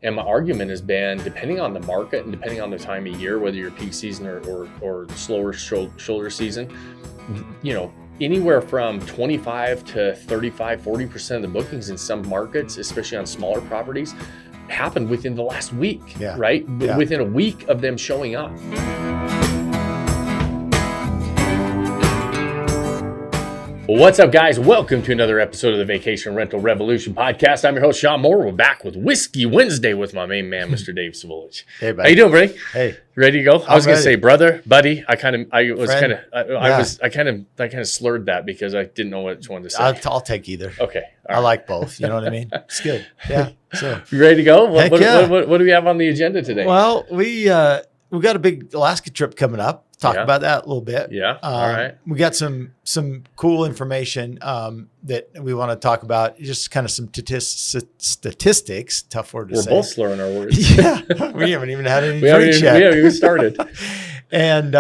And my argument has been, depending on the market and depending on the time of year, whether you're peak season or slower shoulder season, anywhere from 25 to 35, 40% of the bookings in some markets, especially on smaller properties, happened within the last week, right? Yeah. Within a week of them showing up. What's up, guys? Welcome to another episode of the Vacation Rental Revolution podcast. I'm your host, Shawn Moore. We're back with Whiskey Wednesday with my main man, Mr. Dave Savolich. Hey, buddy. How you doing, buddy? Hey. Ready to go? I was going to say brother, buddy. I kind of slurred that because I didn't know which one to say. I'll take either. Okay. I like both. You know what I mean? It's good. Yeah. So you ready to go? What do we have on the agenda today? Well, we got a big Alaska trip coming up. Talk about that a little bit. Yeah. All right. We got some cool information that we want to talk about. Just kind of some statistics. Tough word to say. We're both slurring our words. Yeah. We haven't even had any drinks yet. We haven't even started. And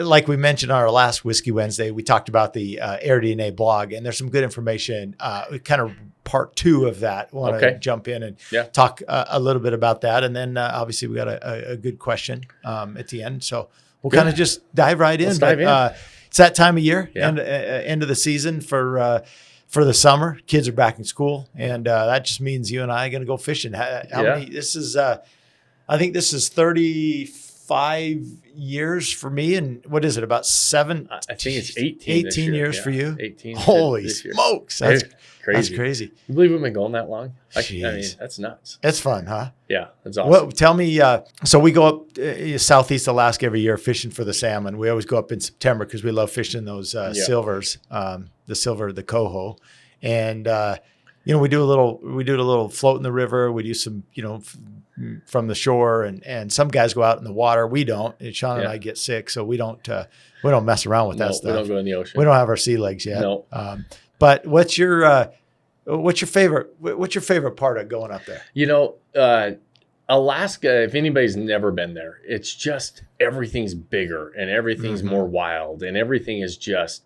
like we mentioned on our last Whiskey Wednesday, we talked about the Air DNA blog, and there's some good information. Kind of part 2 of that. I want to jump in and talk a little bit about that. And then obviously we got a good question at the end. So we'll kind of just dive right in. It's that time of year, end of the season for the summer. Kids are back in school, and that just means you and I are going to go fishing. How many? This is, I think this is 35 years for me, and what is it? About 7? I think it's 18. 18 years for you. 18. Holy smokes! That's crazy. That's crazy. You believe we've been going that long? I mean, that's nuts. It's fun, huh? Yeah, that's awesome. Well, tell me, so we go up Southeast Alaska every year fishing for the salmon. We always go up in September because we love fishing those silvers, the coho. And, we do a little float in the river. We do some, from the shore, and some guys go out in the water. We don't. And Shawn and I get sick, so we don't mess around with that stuff. We don't go in the ocean. We don't have our sea legs yet. No. But what's your favorite part of going up there? Alaska, if anybody's never been there, it's just everything's bigger and everything's more wild, and everything is just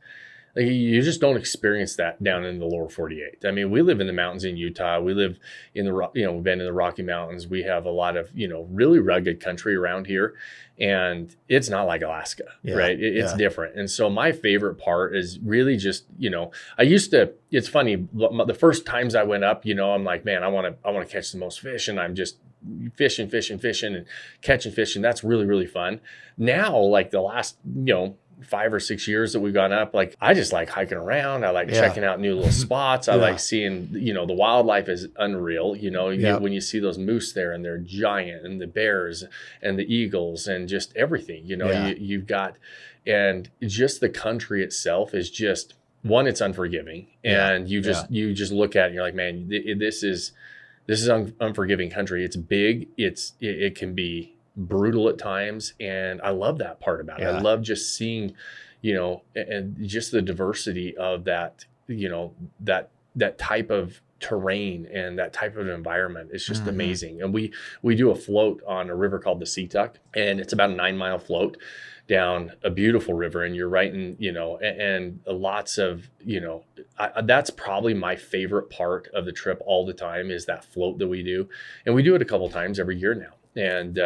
like, you just don't experience that down in the lower 48. I mean, we live in the mountains in Utah. We live in we've been in the Rocky Mountains. We have a lot of, really rugged country around here, and it's not like Alaska, right? It's different. And so my favorite part is really just, it's funny, the first times I went up, I'm like, man, I want to catch the most fish, and I'm just fishing and catching fish, and that's really, really fun. Now, like the last, 5 or 6 years that we've gone up, like I just like hiking around. I like checking out new little spots. I like seeing, the wildlife is unreal. When you see those moose there, and they're giant, and the bears and the eagles and just everything, you've got, and just the country itself is just, one, it's unforgiving, and you just look at it and you're like, man, this is unforgiving country. It's big. It can be brutal at times, and I love that part about it. I love just seeing, and just the diversity of that, that type of terrain and that type of environment. It's just amazing. And we do a float on a river called the Seatuck, and it's about a 9-mile float down a beautiful river, and you're right in, and lots of, that's probably my favorite part of the trip all the time, is that float that we do. And we do it a couple times every year now. And,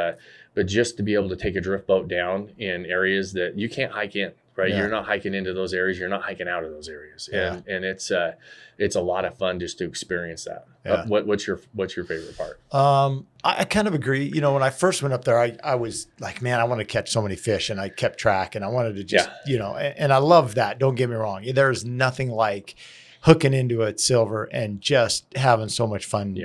but just to be able to take a drift boat down in areas that you can't hike in, right? Yeah. You're not hiking into those areas. You're not hiking out of those areas. Yeah. And it's a lot of fun just to experience that. Yeah. What's your favorite part? I kind of agree. When I first went up there, I was like, man, I want to catch so many fish, and I kept track, and I wanted to just, and I love that. Don't get me wrong. There's nothing like hooking into a silver and just having so much fun,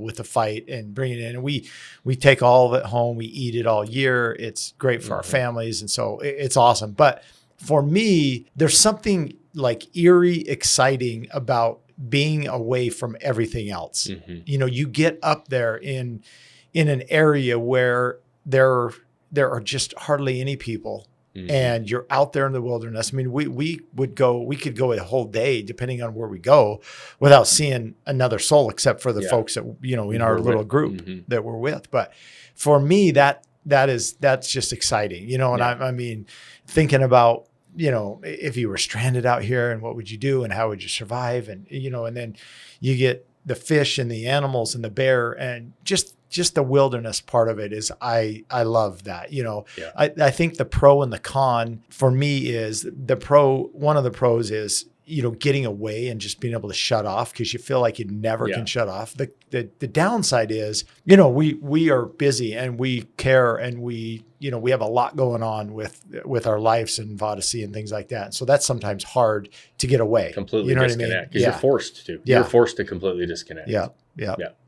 with the fight and bringing it in. And we take all of it home. We eat it all year. It's great for our families. And so it's awesome. But for me, there's something like eerie exciting about being away from everything else. You get up there in an area where there are just hardly any people. And you're out there in the wilderness. I mean, we could go a whole day, depending on where we go, without seeing another soul, except for the folks that, in our little group that we're with. But for me, that's just exciting, and I mean, thinking about, if you were stranded out here, and what would you do, and how would you survive? And, and then you get the fish and the animals and the bear, and just just the wilderness part of it is I love that. Yeah. I think the pro and the con for me is the pro. One of the pros is, getting away and just being able to shut off because you feel like you never can shut off. The downside is, we are busy and we care and we have a lot going on with our lives and Vodacy and things like that. So that's sometimes hard to get away. Completely disconnect because you're forced to. Yeah. You're forced to completely disconnect. Yeah.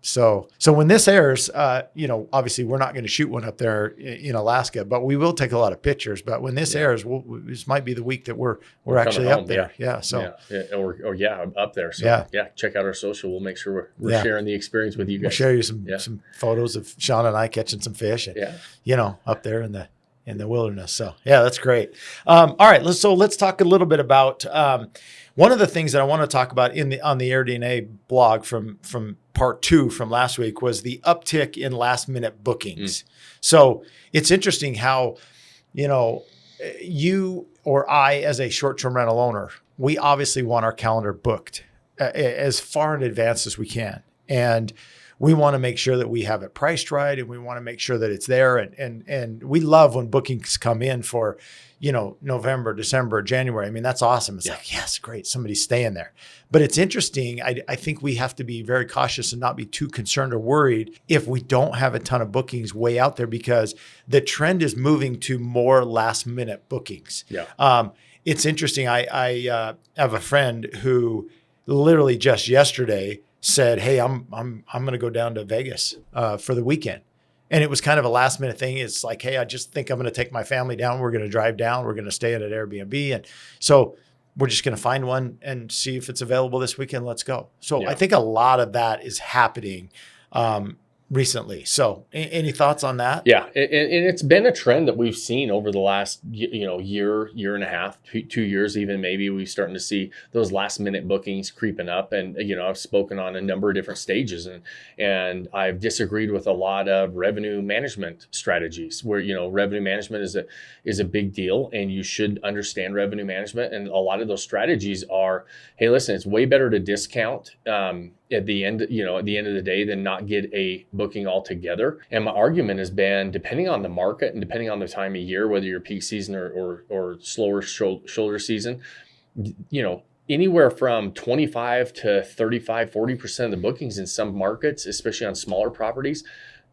So when this airs, obviously we're not going to shoot one up there in Alaska, but we will take a lot of pictures. But when this airs, this might be the week that we're actually up there. Yeah. So up there. So check out our social. We'll make sure we're sharing the experience with you guys. We'll share you some photos of Shawn and I catching some fish. And, up there in the wilderness. So that's great. All right. Let's talk a little bit about one of the things that I want to talk about on the AirDNA blog from part 2 from last week was the uptick in last minute bookings. So it's interesting how, you or I, as a short-term rental owner, we obviously want our calendar booked as far in advance as we can. And we want to make sure that we have it priced right, and we want to make sure that it's there. And we love when bookings come in for, November, December, January. I mean, that's awesome. It's like, yes, great. Somebody's staying there. But it's interesting. I think we have to be very cautious and not be too concerned or worried if we don't have a ton of bookings way out there, because the trend is moving to more last minute bookings. Yeah. It's interesting. I have a friend who literally just yesterday said, "Hey, I'm going to go down to Vegas for the weekend." And it was kind of a last minute thing. It's like, "Hey, I just think I'm going to take my family down. We're going to drive down. We're going to stay at an Airbnb. And so we're just going to find one and see if it's available this weekend. Let's go." So I think a lot of that is happening recently. So any thoughts on that? Yeah. And it's been a trend that we've seen over the last, year and a half, 2 years, even maybe we're starting to see those last minute bookings creeping up. And, I've spoken on a number of different stages and I've disagreed with a lot of revenue management strategies where, revenue management is a big deal and you should understand revenue management. And a lot of those strategies are, hey, listen, it's way better to discount, at the end of the day than not get a booking altogether. And my argument has been, depending on the market and depending on the time of year, whether you're peak season or slower shoulder season, anywhere from 25 to 35, 40% of the bookings in some markets, especially on smaller properties,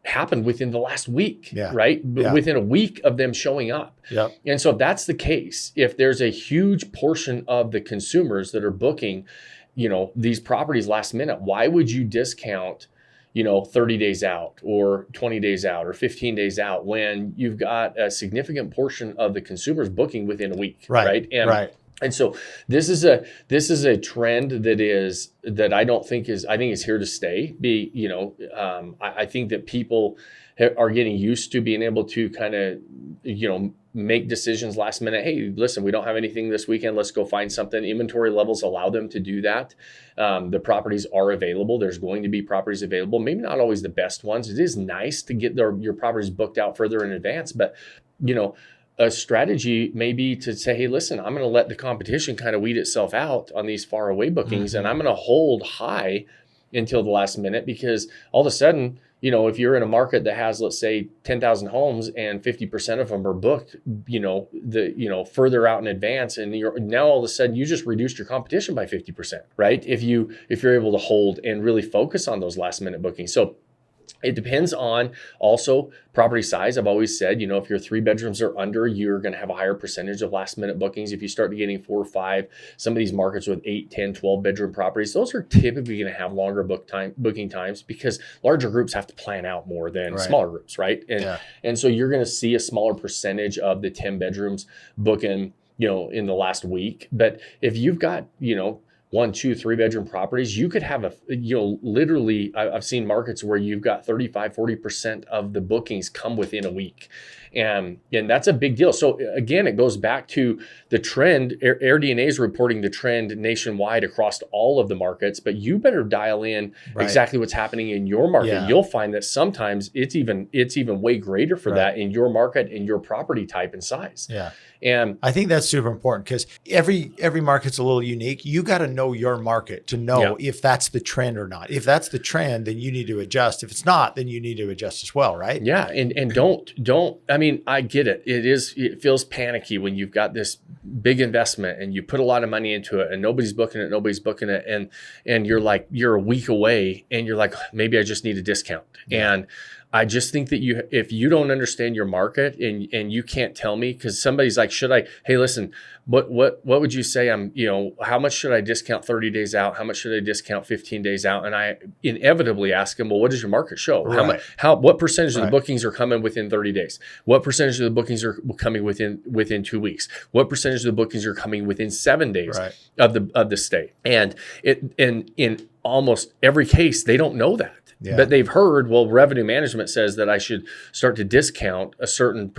happened within the last week, right? Within a week of them showing up. And so if that's the case, if there's a huge portion of the consumers that are booking these properties last minute, why would you discount, 30 days out or 20 days out or 15 days out when you've got a significant portion of the consumers booking within a week, right? And so this is a trend that I think is here to stay. I think that people are getting used to being able to kind of, make decisions last minute. Hey, listen, we don't have anything this weekend. Let's go find something. Inventory levels allow them to do that. The properties are available. There's going to be properties available. Maybe not always the best ones. It is nice to get your properties booked out further in advance, but a strategy may be to say, hey, listen, I'm going to let the competition kind of weed itself out on these far away bookings, and I'm going to hold high until the last minute, because all of a sudden, if you're in a market that has, let's say, 10,000 homes and 50% of them are booked, further out in advance, and now all of a sudden you just reduced your competition by 50%, right? If you're able to hold and really focus on those last minute bookings. So it depends on also property size. I've always said, if you're 3 bedrooms or under, you're going to have a higher percentage of last minute bookings. If you start getting 4 or 5, some of these markets with 8, 10, 12 bedroom properties, those are typically going to have longer booking times because larger groups have to plan out more than smaller groups, right? And so you're going to see a smaller percentage of the 10 bedrooms booking, in the last week. But if you've got, 1, 2, 3 bedroom properties, you could have literally, I've seen markets where you've got 35, 40% of the bookings come within a week. And that's a big deal. So again, it goes back to the trend. AirDNA is reporting the trend nationwide across all of the markets, but you better dial in exactly what's happening in your market. You'll find that sometimes it's even way greater for that in your market and your property type and size. And I think that's super important because every market's a little unique. You got to know know your market to know if that's the trend or not. If that's the trend, then you need to adjust. If it's not, then you need to adjust as well, right? Yeah. And don't, I mean, I get it. It feels panicky when you've got this big investment and you put a lot of money into it and nobody's booking it. And you're a week away and you're like, maybe I just need a discount. Yeah. And I just think that if you don't understand your market and you can't tell me, because somebody's like, hey, listen, what would you say how much should I discount 30 days out? How much should I discount 15 days out? And I inevitably ask them, well, what does your market show? Right. What percentage of the bookings are coming within 30 days? What percentage of the bookings are coming within 2 weeks? What percentage of the bookings are coming within 7 days of the stay? And in almost every case, they don't know that. Yeah. But they've heard, well, revenue management says that I should start to discount at certain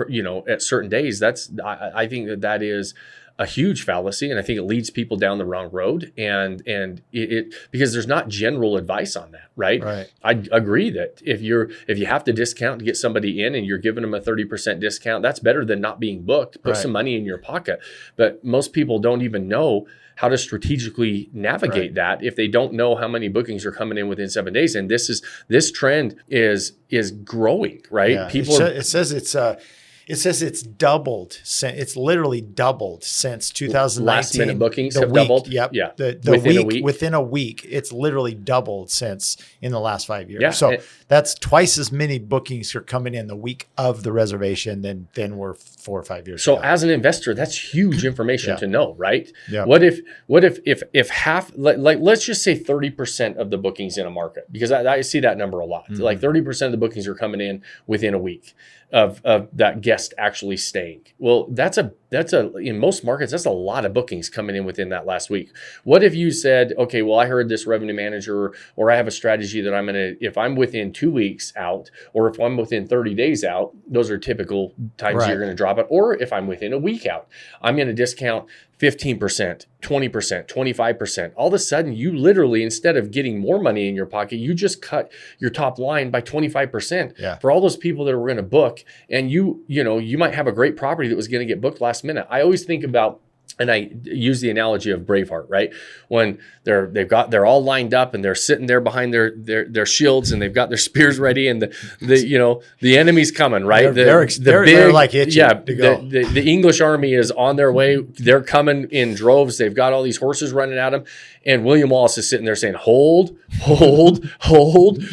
days. I think that is a huge fallacy, and I think it leads people down the wrong road. And it because there's not general advice on that, right? I agree that if you have to discount to get somebody in and you're giving them a 30% discount, that's better than not being booked. Put some money in your pocket. But most people don't even know how to strategically navigate that if they don't know how many bookings are coming in within 7 days. And this trend is growing, right? Yeah. It says it's doubled. It's literally doubled since 2019. Last minute bookings have doubled. Yep. Yeah. Within a week, it's literally doubled since in the last 5 years. Yeah. So that's twice as many bookings are coming in the week of the reservation than were 4 or 5 years ago. So as an investor, that's huge information to know, right? Yeah. What if half, like let's just say 30% of the bookings in a market, because I see that number a lot. Mm-hmm. Like 30% of the bookings are coming in within a week of that guest actually staying. Well, that's in most markets, that's a lot of bookings coming in within that last week. What if you said, okay, well, I heard this revenue manager, or I have a strategy that if I'm within 2 weeks out, or if I'm within 30 days out, those are typical times you're going to drop it. Or if I'm within a week out, I'm going to discount 15%, 20%, 25%. All of a sudden, you literally, instead of getting more money in your pocket, you just cut your top line by 25% for all those people that were going to book. And you might have a great property that was going to get booked last minute. I always think about, and I use the analogy of Braveheart, right? When they're all lined up and they're sitting there behind their shields and they've got their spears ready and the enemy's coming, right? They're like itching to go. The English army is on their way. They're coming in droves. They've got all these horses running at them. And William Wallace is sitting there saying, hold.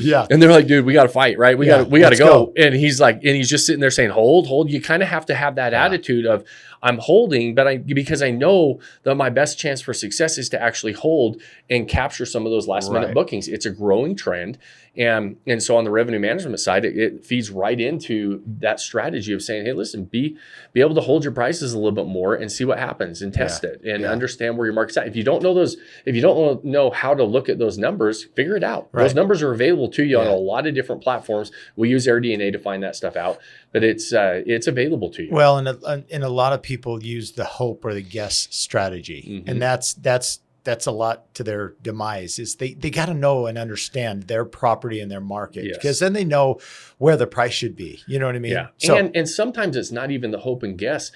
Yeah. And they're like, dude, we got to fight, right? We got to go. And he's just sitting there saying, hold. You kind of have to have that attitude of, I'm holding, because I know that my best chance for success is to actually hold and capture some of those last minute bookings. It's a growing trend. And so on the revenue management side, it feeds right into that strategy of saying, hey, listen, be able to hold your prices a little bit more and see what happens and test it and understand where your market's at. If you don't know how to look at those numbers, figure it out. Those numbers are available to you on a lot of different platforms. We use AirDNA to find that stuff out, but it's available to you. Well, and a lot of people use the hope or the guess strategy, and that's a lot to their demise. Is they got to know and understand their property and their market, because then they know where the price should be. You know what I mean? Yeah. So, and sometimes it's not even the hope and guess.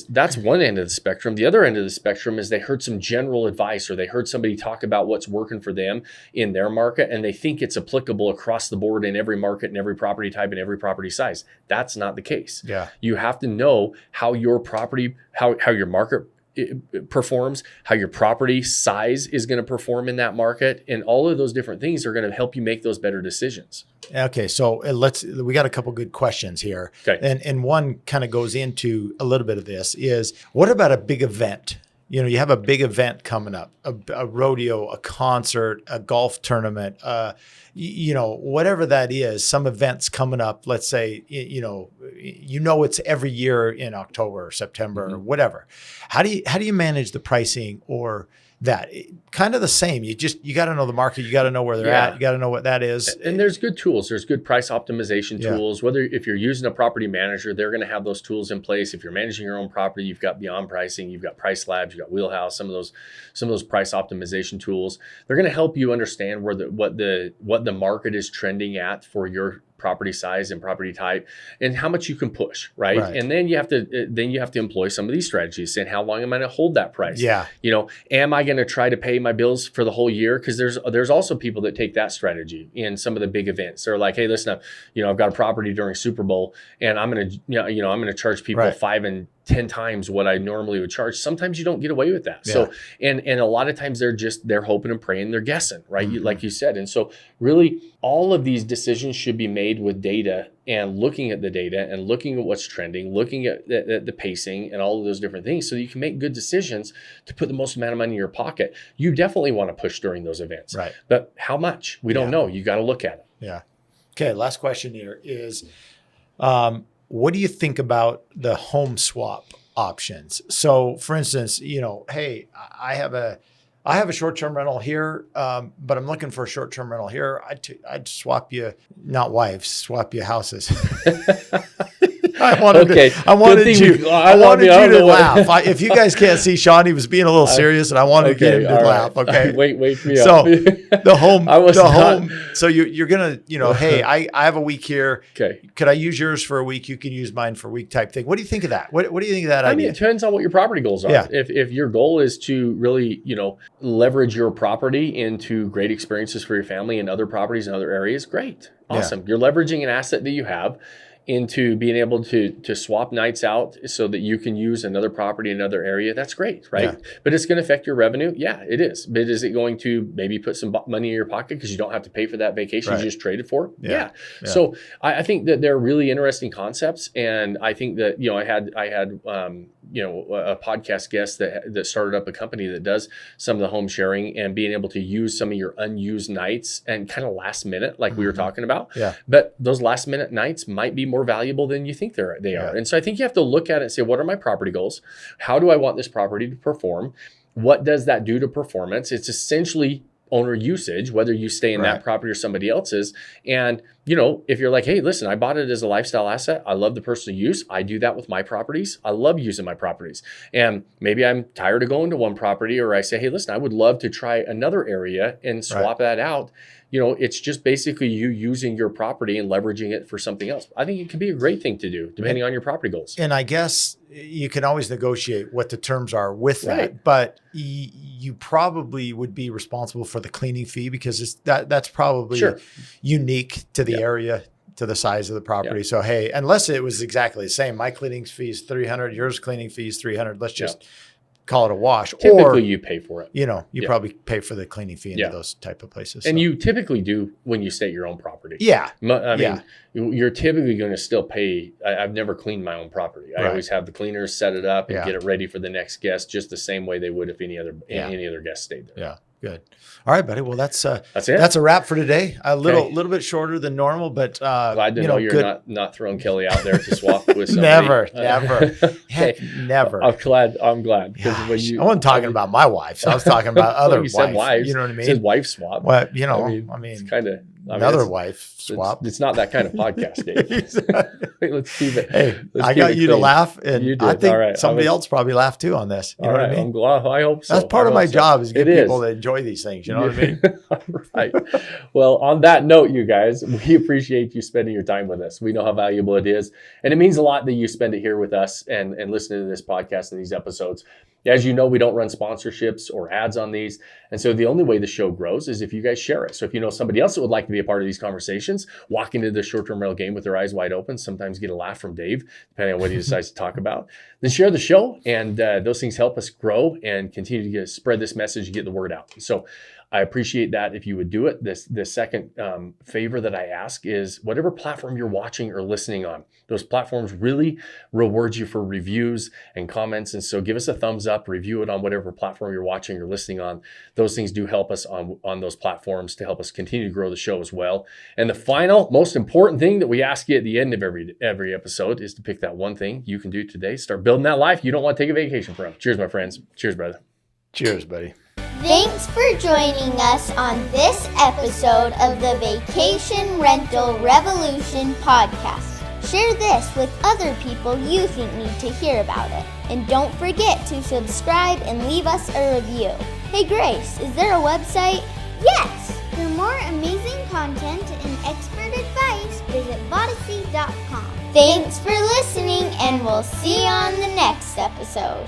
That's one end of the spectrum. The other end of the spectrum is they heard some general advice, or they heard somebody talk about what's working for them in their market, and they think it's applicable across the board in every market and every property type and every property size. That's not the case. Yeah. You have to know how your property, how your market performs, how your property size is going to perform in that market, and all of those different things are going to help you make those better decisions. Okay, so we got a couple good questions here. Okay. And one kind of goes into a little bit of this is, what about a big event? You have a big event coming up, a rodeo, a concert, a golf tournament, whatever that is, some events coming up. Let's say, it's every year in October or September or whatever. How do you manage the pricing or that? Kind of the same. You got to know the market. You got to know where they're at. You got to know what that is. And there's good tools. There's good price optimization tools. If you're using a property manager, they're going to have those tools in place. If you're managing your own property, you've got Beyond Pricing, you've got Price Labs, you've got Wheelhouse, some of those price optimization tools. They're going to help you understand what the market is trending at for your property size and property type and how much you can push, right? And then you have to employ some of these strategies, saying how long am I going to hold that price? Yeah. Am I going to try to pay my bills for the whole year? Because there's also people that take that strategy in some of the big events. They're like, hey, listen, I've got a property during Super Bowl, and I'm going to charge people 5 and 10 times what I normally would charge. Sometimes you don't get away with that. Yeah. So, and a lot of times they're hoping and praying, they're guessing, right? Mm-hmm. Like you said. And so really all of these decisions should be made with data and looking at the data and looking at what's trending, looking at the pacing and all of those different things so you can make good decisions to put the most amount of money in your pocket. You definitely want to push during those events. Right. But how much? We don't know. You got to look at it. Yeah. Okay. Last question here is, what do you think about the home swap options? So for instance, hey, I have a short-term rental here, but I'm looking for a short-term rental here. I'd swap you, not wives, swap you houses. I wanted you to laugh. If you guys can't see Shawn, he was being a little serious, and I wanted to get him to laugh. Okay, wait me so up. the home. So you're gonna, hey, I have a week here. Okay, could I use yours for a week? You can use mine for a week, type thing. What do you think of that? What do you think of that idea? I mean, it depends on what your property goals are. Yeah. If your goal is to really, leverage your property into great experiences for your family and other properties in other areas, great, awesome. Yeah. You're leveraging an asset that you have into being able to swap nights out so that you can use another property in another area. That's great, right? Yeah. But it's going to affect your revenue. Yeah, it is. But is it going to maybe put some money in your pocket because you don't have to pay for that vacation you just traded for? Yeah. So I think that they're really interesting concepts. And I think that, I had a podcast guest that started up a company that does some of the home sharing and being able to use some of your unused nights and kind of last minute, like we were talking about. Yeah. But those last minute nights might be more valuable than you think they are. And so I think you have to look at it and say, what are my property goals? How do I want this property to perform? What does that do to performance? It's essentially owner usage, whether you stay in that property or somebody else's. And, if you're like, hey, listen, I bought it as a lifestyle asset. I love the personal use. I do that with my properties. I love using my properties. And maybe I'm tired of going to one property, or I say, hey, listen, I would love to try another area and swap that out. It's just basically you using your property and leveraging it for something else. I think it could be a great thing to do depending on your property goals. And I guess you can always negotiate what the terms are with that, but you probably would be responsible for the cleaning fee because that's probably unique to the area, to the size of the property. So, hey, unless it was exactly the same, my cleaning fee is $300, yours cleaning fee is $300. Let's just call it a wash. Typically, you pay for it. You probably pay for the cleaning fee into those type of places. And you typically do when you stay at your own property. Yeah. I mean, you're typically going to still pay. I've never cleaned my own property. I always have the cleaners set it up and get it ready for the next guest, just the same way they would if any other guest stayed there. Yeah. Good. All right, buddy. Well, that's it. That's a wrap for today. A little bit shorter than normal, but glad to know you're not throwing Kelly out there to swap with somebody. Never. Heck, never. I'm glad. Because I wasn't talking about my wives. I was talking about other wives. Said wives. You know what I mean? Said wife swap. Well, I mean, it's kind of another wife swap. It's not that kind of podcast, Dave. Let's keep it. Hey, I got you to laugh, and you did. I think somebody else probably laughed too on this. You know what I mean? I'm glad. I hope so. That's part of my job is get people to enjoy these things. You know what I mean? Right. Well, on that note, you guys, we appreciate you spending your time with us. We know how valuable it is, and it means a lot that you spend it here with us and listening to this podcast and these episodes. As you know, we don't run sponsorships or ads on these. And so the only way the show grows is if you guys share it. So if you know somebody else that would like to be a part of these conversations, walk into the short-term rental game with their eyes wide open, sometimes get a laugh from Dave, depending on what he decides to talk about, then share the show. And those things help us grow and continue to spread this message and get the word out. So I appreciate that if you would do it. The second favor that I ask is whatever platform you're watching or listening on, those platforms really reward you for reviews and comments. And so give us a thumbs up, review it on whatever platform you're watching or listening on. Those things do help us on those platforms to help us continue to grow the show as well. And the final, most important thing that we ask you at the end of every episode is to pick that one thing you can do today. Start building that life you don't want to take a vacation from. Cheers, my friends. Cheers, brother. Cheers, buddy. Thanks for joining us on this episode of the Vacation Rental Revolution podcast. Share this with other people you think need to hear about it. And don't forget to subscribe and leave us a review. Hey Grace, is there a website? Yes! For more amazing content and expert advice, visit Vodacy.com. Thanks for listening, and we'll see you on the next episode.